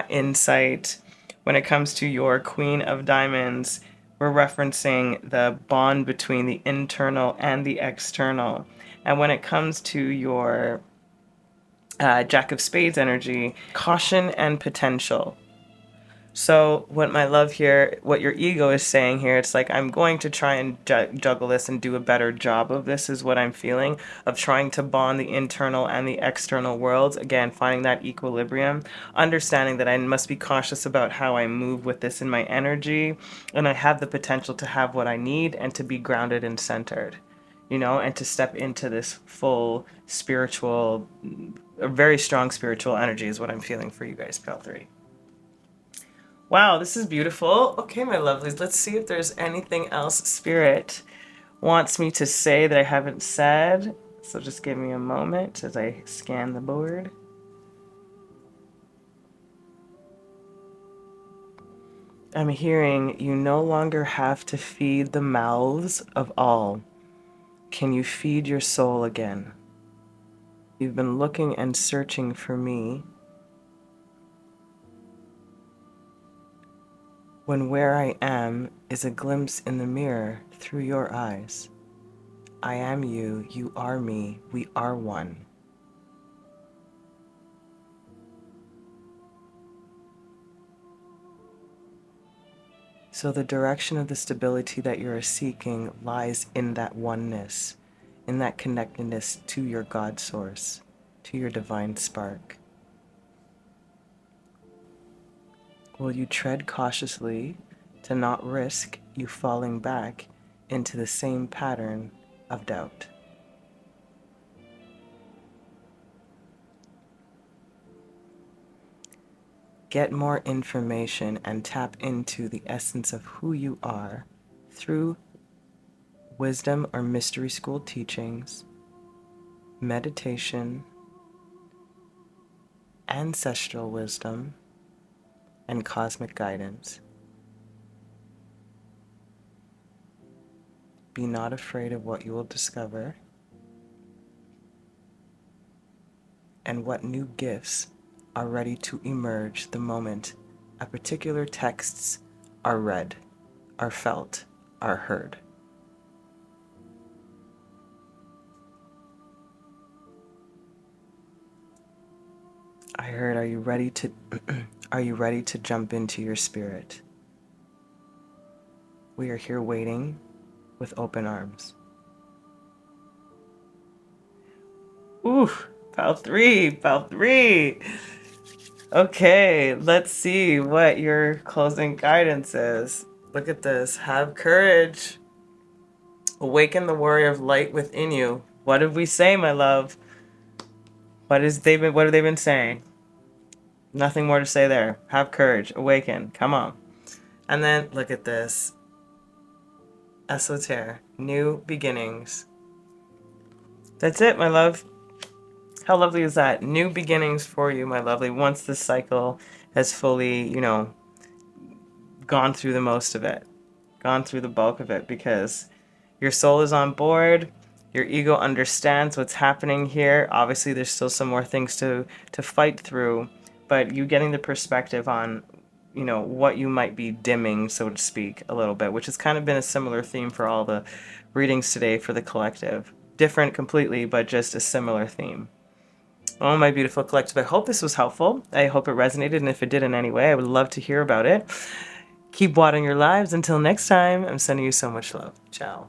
insight. When it comes to your Queen of Diamonds, we're referencing the bond between the internal and the external. And when it comes to your Jack of Spades energy, caution and potential. So what my love here, what your ego is saying here, it's like, I'm going to try and juggle this and do a better job of this, is what I'm feeling, of trying to bond the internal and the external worlds. Again, finding that equilibrium, understanding that I must be cautious about how I move with this in my energy, and I have the potential to have what I need and to be grounded and centered, you know, and to step into this full spiritual, a very strong spiritual energy is what I'm feeling for you guys, Pale 3. Wow, this is beautiful. Okay, my lovelies, let's see if there's anything else Spirit wants me to say that I haven't said. So just give me a moment as I scan the board. I'm hearing you no longer have to feed the mouths of all. Can you feed your soul again? You've been looking and searching for me, when where I am is a glimpse in the mirror through your eyes. I am you, you are me, we are one. So the direction of the stability that you're seeking lies in that oneness, in that connectedness to your God source, to your divine spark. Will you tread cautiously to not risk you falling back into the same pattern of doubt? Get more information and tap into the essence of who you are through wisdom or mystery school teachings, meditation, ancestral wisdom, and cosmic guidance. Be not afraid of what you will discover and what new gifts are ready to emerge the moment a particular texts are read, are felt, are heard. I heard, are you ready to are you ready to jump into your spirit? We are here waiting with open arms. Ooh, pile 3, pile 3. Okay, let's see what your closing guidance is. Look at this. Have courage. Awaken the warrior of light within you. What did we say, my love? What have they been saying? Nothing more to say there. Have courage. Awaken. Come on. And then look at this. Esoteric. New beginnings. That's it, my love. How lovely is that? New beginnings for you, my lovely, once this cycle has fully, you know, gone through the most of it, gone through the bulk of it, because your soul is on board, your ego understands what's happening here. Obviously, there's still some more things to fight through, but you getting the perspective on, you know, what you might be dimming, so to speak, a little bit, which has kind of been a similar theme for all the readings today for the collective. Different completely, but just a similar theme. Oh, my beautiful collective, I hope this was helpful. I hope it resonated, and if it did in any way, I would love to hear about it. Keep watering your lives. Until next time, I'm sending you so much love. Ciao.